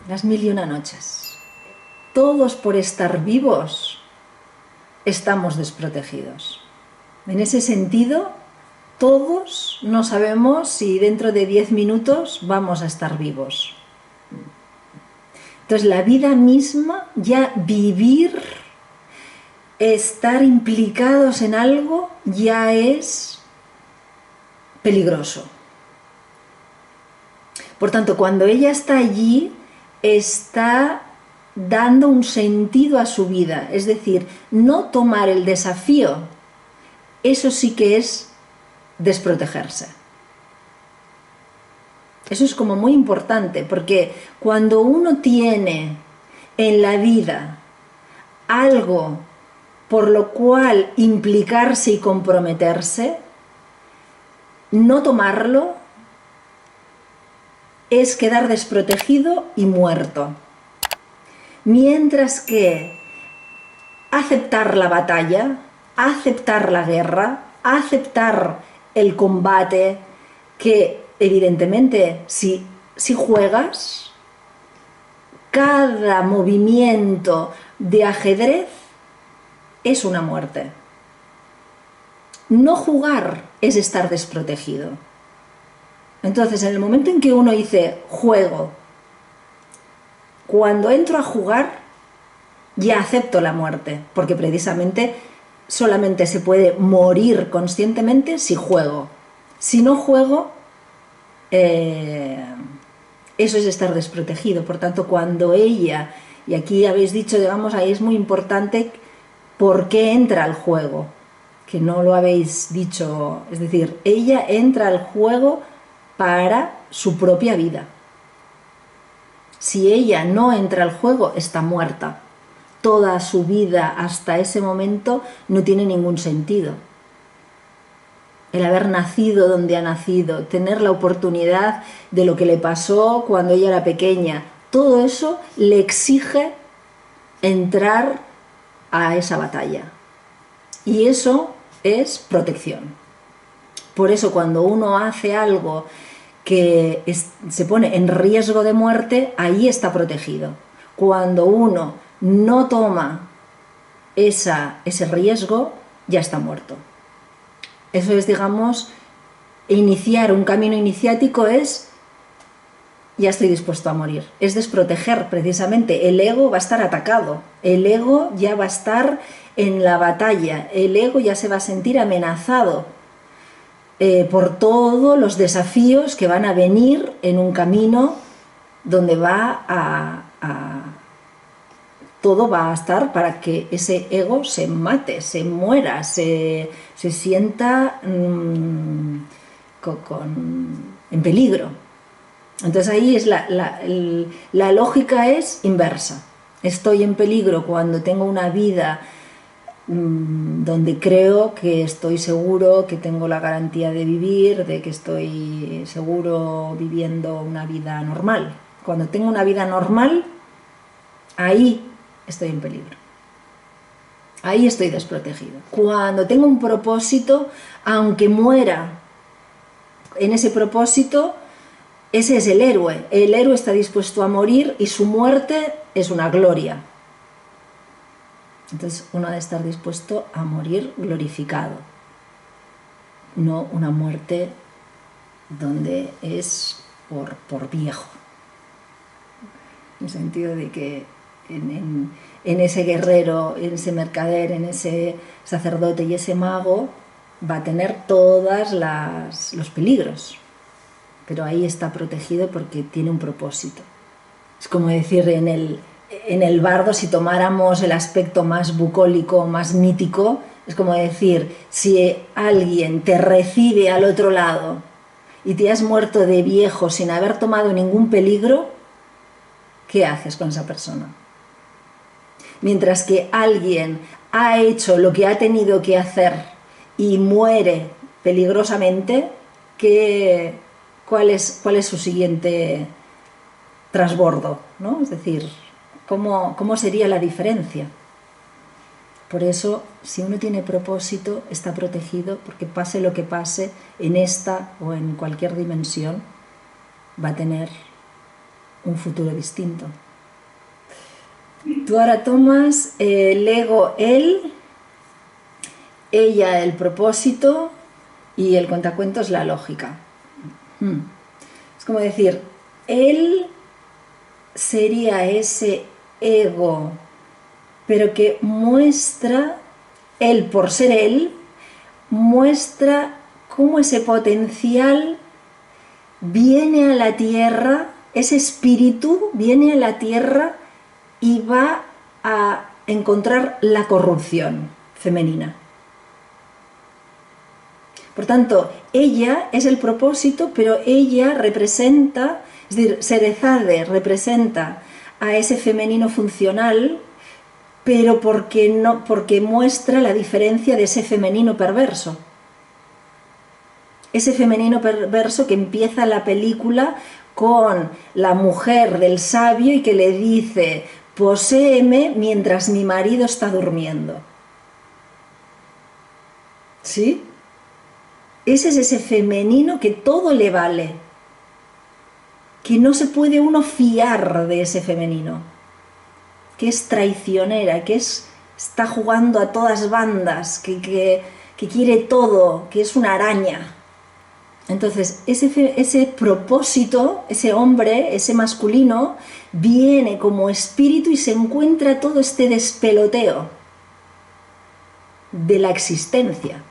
las 1001 noches. Todos por estar vivos estamos desprotegidos. En ese sentido, todos no sabemos si dentro de 10 minutos vamos a estar vivos. Entonces la vida misma, ya vivir, estar implicados en algo, ya es peligroso. Por tanto, cuando ella está allí, está dando un sentido a su vida. Es decir, no tomar el desafío, eso sí que es desprotegerse. Eso es como muy importante, porque cuando uno tiene en la vida algo por lo cual implicarse y comprometerse, no tomarlo es quedar desprotegido y muerto. Mientras que aceptar la batalla, aceptar la guerra, aceptar el combate, que evidentemente si juegas, cada movimiento de ajedrez es una muerte. No jugar es estar desprotegido. Entonces, en el momento en que uno dice juego, cuando entro a jugar, ya acepto la muerte, porque precisamente solamente se puede morir conscientemente si juego. Si no juego, eso es estar desprotegido. Por tanto, cuando ella, y aquí habéis dicho, digamos, ahí es muy importante por qué entra al juego, que no lo habéis dicho, es decir, ella entra al juego para su propia vida. Si ella no entra al juego, está muerta. Toda su vida hasta ese momento no tiene ningún sentido. El haber nacido donde ha nacido, tener la oportunidad de lo que le pasó cuando ella era pequeña, todo eso le exige entrar a esa batalla. Y eso es protección. Por eso cuando uno hace algo que se pone en riesgo de muerte, ahí está protegido. Cuando uno no toma ese riesgo, ya está muerto. Eso es, digamos, iniciar un camino iniciático es, ya estoy dispuesto a morir. Es desproteger, precisamente. El ego va a estar atacado. El ego ya va a estar en la batalla. El ego ya se va a sentir amenazado por todos los desafíos que van a venir en un camino donde todo va a estar para que ese ego se mate, se muera, se sienta en peligro. Entonces ahí es la lógica es inversa. Estoy en peligro cuando tengo una vida donde creo que estoy seguro, que tengo la garantía de vivir, de que estoy seguro viviendo una vida normal. Cuando tengo una vida normal, ahí estoy en peligro. Ahí estoy desprotegido. Cuando tengo un propósito, aunque muera en ese propósito, ese es el héroe. El héroe está dispuesto a morir y su muerte es una gloria. Entonces uno ha de estar dispuesto a morir glorificado, no una muerte donde es por viejo. En el sentido de que en ese guerrero, en ese mercader, en ese sacerdote y ese mago va a tener todos los peligros, pero ahí está protegido porque tiene un propósito. Es como decir en el bardo, si tomáramos el aspecto más bucólico, más mítico, es como decir, si alguien te recibe al otro lado y te has muerto de viejo sin haber tomado ningún peligro, ¿qué haces con esa persona? Mientras que alguien ha hecho lo que ha tenido que hacer y muere peligrosamente, ¿cuál es su siguiente trasbordo, ¿no? Es decir, ¿cómo sería la diferencia? Por eso, si uno tiene propósito, está protegido, porque pase lo que pase en esta o en cualquier dimensión, va a tener un futuro distinto. Tú ahora tomas el ego, él, ella, el propósito, y el cuentacuentos, la lógica. Es como decir, él sería ese ego, pero que muestra, él por ser él, muestra cómo ese potencial viene a la tierra, ese espíritu viene a la tierra y va a encontrar la corrupción femenina. Por tanto, ella es el propósito, pero ella representa, es decir, Sherezade representa a ese femenino funcional, pero porque muestra la diferencia de ese femenino perverso. Ese femenino perverso que empieza la película con la mujer del sabio y que le dice: poséeme mientras mi marido está durmiendo. ¿Sí? Ese es ese femenino que todo le vale, que no se puede uno fiar de ese femenino, que es traicionera, que está jugando a todas bandas, que quiere todo, que es una araña. Entonces, ese propósito, ese hombre, ese masculino, viene como espíritu y se encuentra todo este despeloteo de la existencia.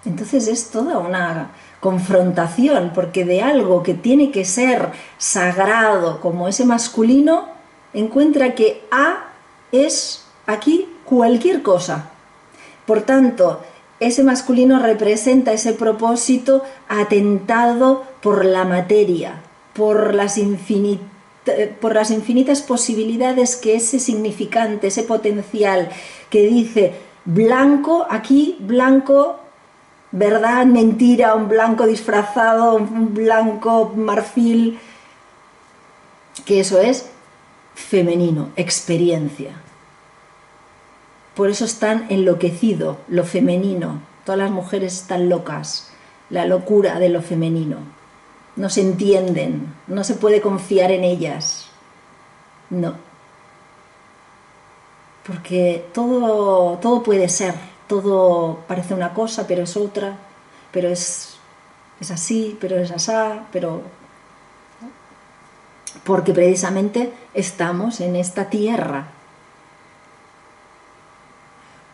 Entonces es toda una confrontación, porque de algo que tiene que ser sagrado como ese masculino, encuentra que A es aquí cualquier cosa. Por tanto, ese masculino representa ese propósito atentado por la materia, por las infinitas posibilidades que ese significante, ese potencial que dice blanco, aquí blanco, verdad, mentira, un blanco disfrazado, un blanco marfil, que eso es femenino, experiencia. Por eso están enloquecido, lo femenino. Todas las mujeres están locas, la locura de lo femenino. No se entienden, no se puede confiar en ellas. No. Porque todo puede ser, todo parece una cosa, pero es otra, pero es así, pero es asá, pero... Porque precisamente estamos en esta tierra.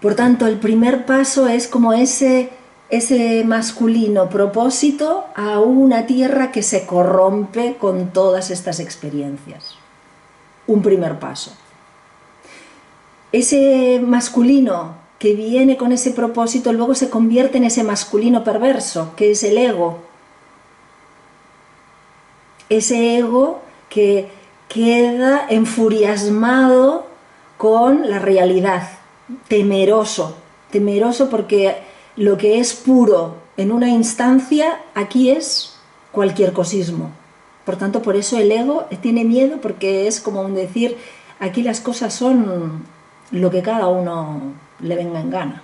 Por tanto, el primer paso es como ese masculino propósito a una tierra que se corrompe con todas estas experiencias. Un primer paso. Ese masculino que viene con ese propósito luego se convierte en ese masculino perverso, que es el ego. Ese ego que queda enfuriasmado con la realidad. Temeroso porque lo que es puro en una instancia aquí es cualquier cosismo. Por tanto, por eso el ego tiene miedo, porque es como un decir, aquí las cosas son lo que cada uno le venga en gana.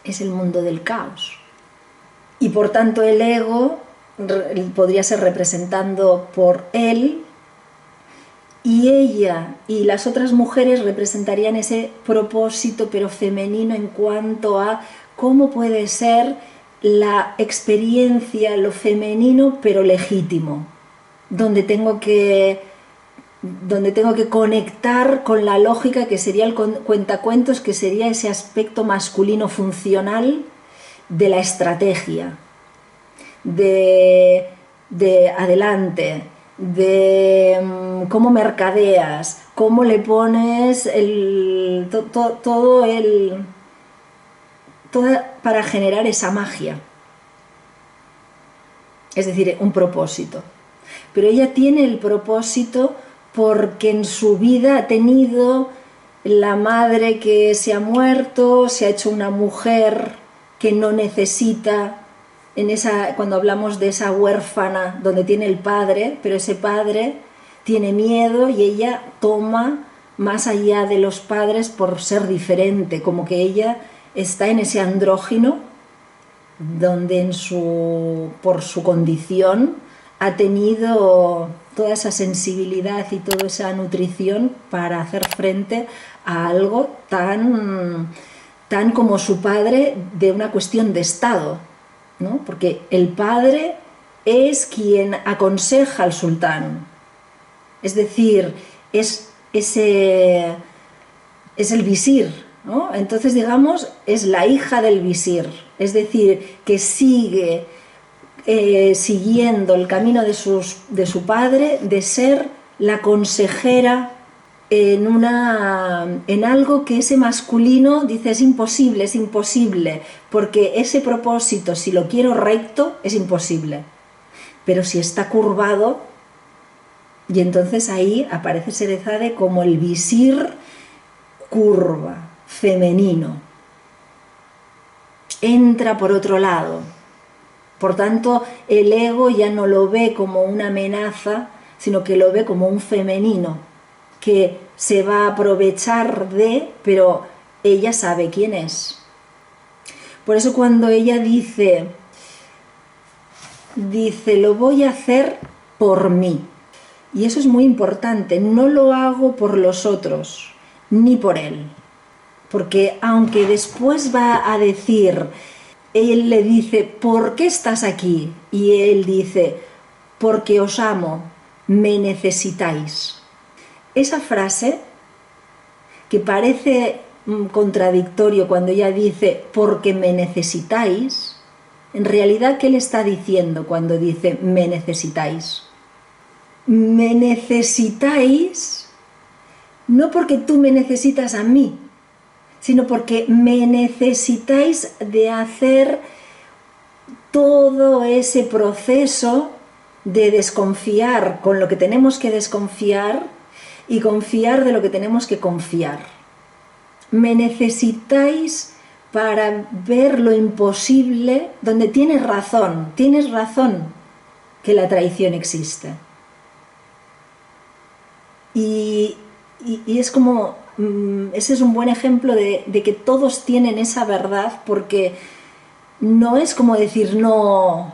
Es el mundo del caos. Y por tanto el ego podría ser representado por él, y ella y las otras mujeres representarían ese propósito, pero femenino, en cuanto a cómo puede ser la experiencia, lo femenino, pero legítimo, donde tengo que conectar con la lógica, que sería el cuentacuentos, que sería ese aspecto masculino funcional de la estrategia, de adelante, de cómo mercadeas, cómo le pones todo para generar esa magia. Es decir, un propósito. Pero ella tiene el propósito porque en su vida ha tenido la madre que se ha muerto, se ha hecho una mujer que no necesita. Cuando hablamos de esa huérfana donde tiene el padre, pero ese padre tiene miedo y ella toma más allá de los padres por ser diferente, como que ella está en ese andrógino donde por su condición ha tenido toda esa sensibilidad y toda esa nutrición para hacer frente a algo tan como su padre, de una cuestión de Estado, ¿no? Porque el padre es quien aconseja al sultán, es decir, es el visir, ¿no? Entonces, digamos, es la hija del visir, es decir, que sigue siguiendo el camino de su padre, de ser la consejera en algo que ese masculino dice es imposible, porque ese propósito, si lo quiero recto, es imposible. Pero si está curvado, y entonces ahí aparece Sherezade como el visir curva, femenino. Entra por otro lado. Por tanto, el ego ya no lo ve como una amenaza, sino que lo ve como un femenino, que se va a aprovechar de, pero ella sabe quién es. Por eso cuando ella dice, lo voy a hacer por mí. Y eso es muy importante, no lo hago por los otros, ni por él. Porque aunque después va a decir, él le dice, ¿por qué estás aquí? Y él dice, porque os amo, me necesitáis. Esa frase, que parece contradictorio cuando ella dice, porque me necesitáis, en realidad, ¿qué le está diciendo cuando dice, me necesitáis? Me necesitáis no porque tú me necesitas a mí, sino porque me necesitáis de hacer todo ese proceso de desconfiar con lo que tenemos que desconfiar y confiar de lo que tenemos que confiar. Me necesitáis para ver lo imposible, donde tienes razón que la traición existe. Y es como, ese es un buen ejemplo de que todos tienen esa verdad, porque no es como decir no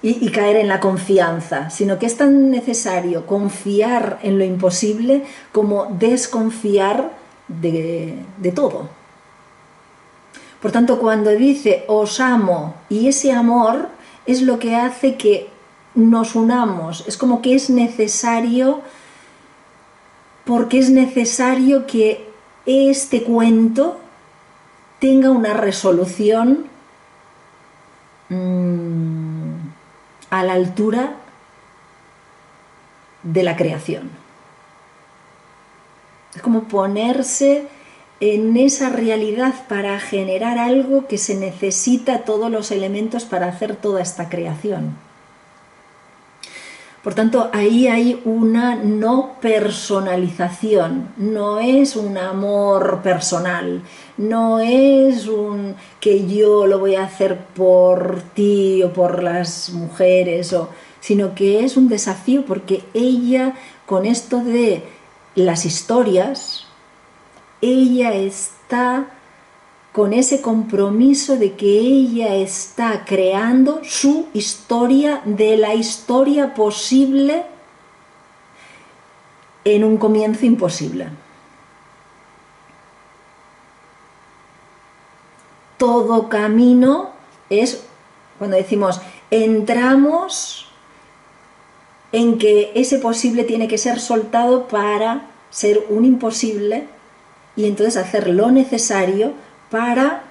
y caer en la confianza, sino que es tan necesario confiar en lo imposible como desconfiar de todo. Por tanto, cuando dice os amo, y ese amor es lo que hace que nos unamos, es como que es necesario, porque es necesario que este cuento tenga una resolución a la altura de la creación. Es como ponerse en esa realidad para generar algo que se necesita todos los elementos para hacer toda esta creación. Por tanto, ahí hay una no personalización, no es un amor personal, no es un que yo lo voy a hacer por ti o por las mujeres, sino que es un desafío, porque ella, con esto de las historias, ella está con ese compromiso de que ella está creando su historia, de la historia posible en un comienzo imposible. Todo camino es, cuando decimos, entramos en que ese posible tiene que ser soltado para ser un imposible, y entonces hacer lo necesario para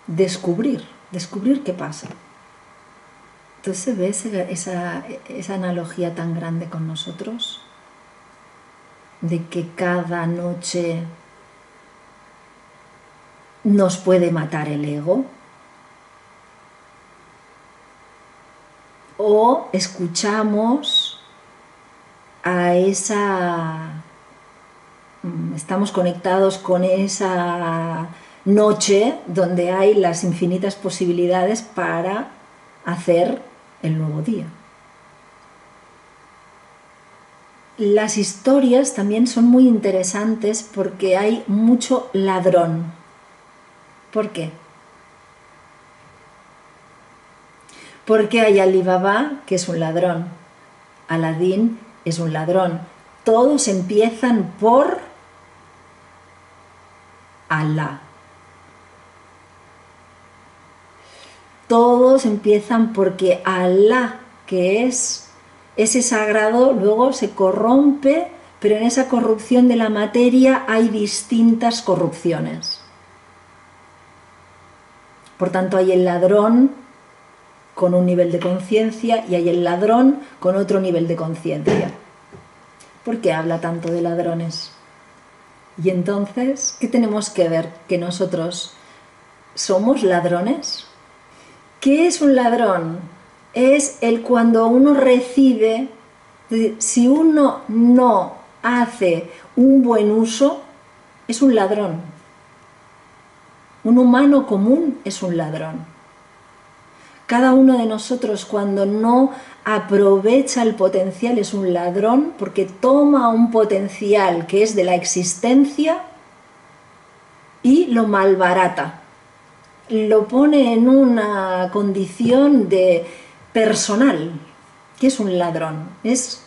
descubrir qué pasa. Entonces se ve esa analogía tan grande con nosotros, de que cada noche nos puede matar el ego, o escuchamos a estamos conectados con esa noche donde hay las infinitas posibilidades para hacer el nuevo día. Las historias también son muy interesantes porque hay mucho ladrón. ¿Por qué? Porque hay Alibaba, que es un ladrón, Aladín es un ladrón. Todos empiezan por Alá. Todos empiezan porque Alá, que es ese sagrado, luego se corrompe, pero en esa corrupción de la materia hay distintas corrupciones. Por tanto, hay el ladrón con un nivel de conciencia y hay el ladrón con otro nivel de conciencia. ¿Por qué habla tanto de ladrones? Y entonces, ¿qué tenemos que ver? ¿Que nosotros somos ladrones? ¿Qué es un ladrón? Es el cuando uno recibe, si uno no hace un buen uso, es un ladrón. Un humano común es un ladrón. Cada uno de nosotros cuando no aprovecha el potencial es un ladrón porque toma un potencial que es de la existencia y lo malbarata. Lo pone en una condición de personal, que es un ladrón. Es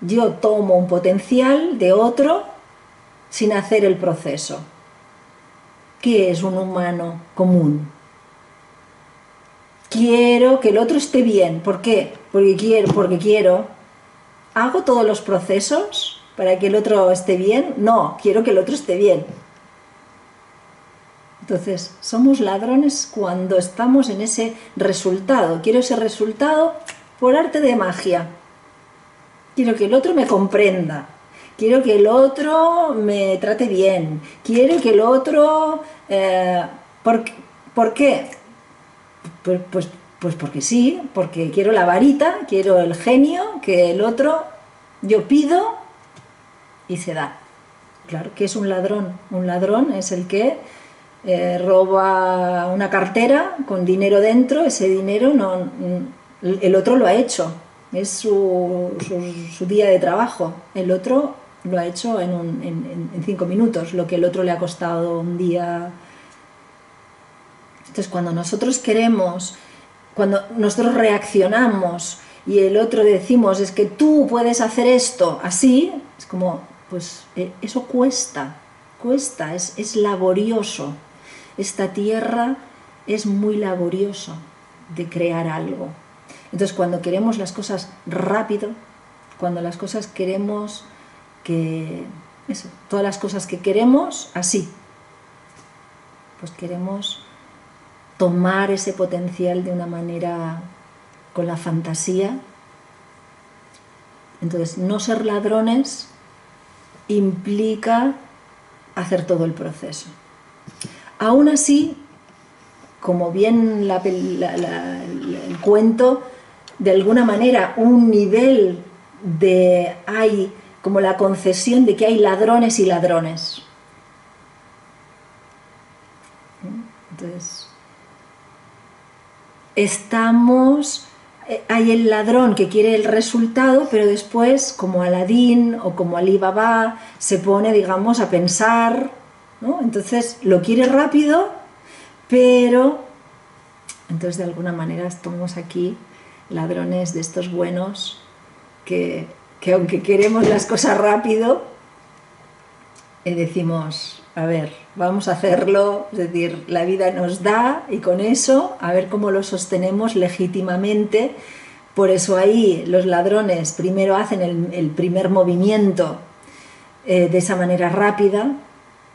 yo tomo un potencial de otro sin hacer el proceso. ¿Qué es un humano común? Quiero que el otro esté bien. ¿Por qué? Porque quiero. ¿Hago todos los procesos para que el otro esté bien? No, quiero que el otro esté bien. Entonces, somos ladrones cuando estamos en ese resultado. Quiero ese resultado por arte de magia. Quiero que el otro me comprenda. Quiero que el otro me trate bien. Quiero que el otro... ¿Por qué? Pues porque sí, porque quiero la varita, quiero el genio, que el otro yo pido y se da. Claro, ¿qué es un ladrón? Un ladrón es el que roba una cartera con dinero dentro, ese dinero no, el otro lo ha hecho, es su día de trabajo, el otro lo ha hecho en 5 minutos, lo que el otro le ha costado un día. Entonces, cuando nosotros queremos, cuando nosotros reaccionamos y el otro decimos, es que tú puedes hacer esto así, es como, pues eso cuesta, es laborioso. Esta tierra es muy laborioso de crear algo. Entonces, cuando queremos las cosas rápido, cuando las cosas queremos que, eso, todas las cosas que queremos, así, pues queremos tomar ese potencial de una manera con la fantasía. Entonces, no ser ladrones implica hacer todo el proceso. Aún así, como bien el cuento, de alguna manera un nivel de hay como la concesión de que hay ladrones y ladrones. Entonces, hay el ladrón que quiere el resultado, pero después, como Aladín o como Alibaba, se pone, digamos, a pensar, ¿no? Entonces lo quiere rápido, pero entonces de alguna manera estamos aquí ladrones de estos buenos que aunque queremos las cosas rápido, decimos, a ver, vamos a hacerlo, es decir, la vida nos da y con eso a ver cómo lo sostenemos legítimamente. Por eso ahí los ladrones primero hacen el primer movimiento de esa manera rápida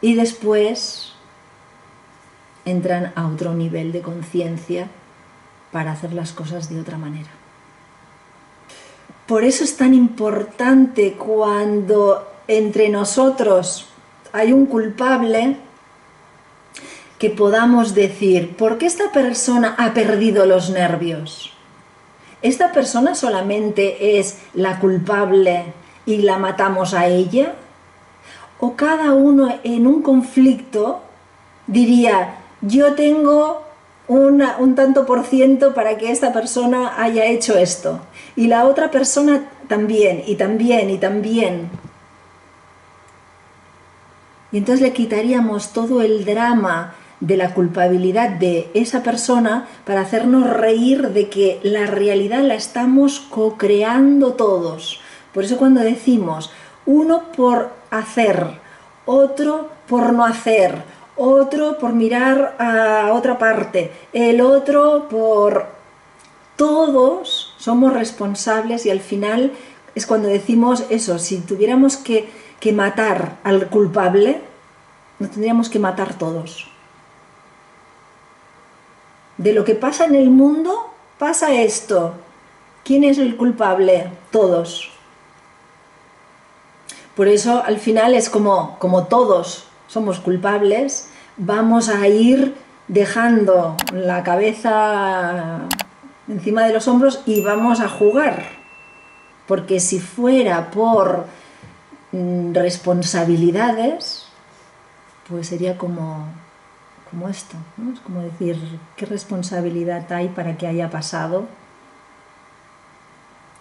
y después entran a otro nivel de conciencia para hacer las cosas de otra manera. Por eso es tan importante cuando entre nosotros hay un culpable que podamos decir, ¿por qué esta persona ha perdido los nervios? ¿Esta persona solamente es la culpable y la matamos a ella? ¿O cada uno en un conflicto diría, yo tengo un tanto por ciento para que esta persona haya hecho esto, y la otra persona también, y también, y también? Y entonces le quitaríamos todo el drama de la culpabilidad de esa persona para hacernos reír de que la realidad la estamos co-creando todos. Por eso cuando decimos uno por hacer, otro por no hacer, otro por mirar a otra parte, el otro por... Todos somos responsables y al final es cuando decimos eso, si tuviéramos que matar al culpable, nos tendríamos que matar todos. De lo que pasa en el mundo, pasa esto. ¿Quién es el culpable? Todos. Por eso al final es como todos somos culpables, vamos a ir dejando la cabeza encima de los hombros y vamos a jugar. Porque si fuera por responsabilidades, pues sería como esto, ¿no? Es como decir, ¿qué responsabilidad hay para que haya pasado?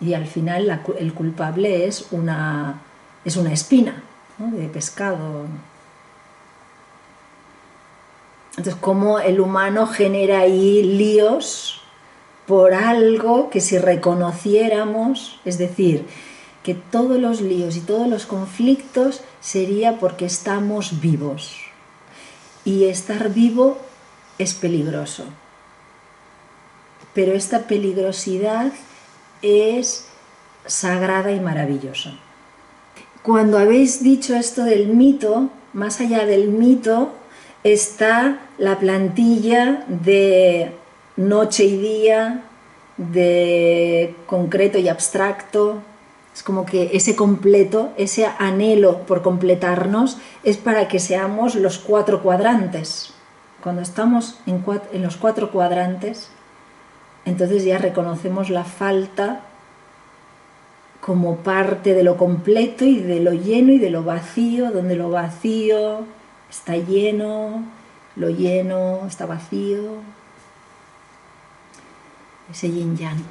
Y al final el culpable es una espina, ¿no? De pescado. Entonces, cómo el humano genera ahí líos por algo que si reconociéramos, es decir, que todos los líos y todos los conflictos sería porque estamos vivos. Y estar vivo es peligroso. Pero esta peligrosidad es sagrada y maravillosa. Cuando habéis dicho esto del mito, más allá del mito está la plantilla de noche y día, de concreto y abstracto. Es como que ese completo, ese anhelo por completarnos es para que seamos los 4 cuadrantes. Cuando estamos en los 4 cuadrantes, entonces ya reconocemos la falta como parte de lo completo y de lo lleno y de lo vacío, donde lo vacío está lleno, lo lleno está vacío. Ese yin yang.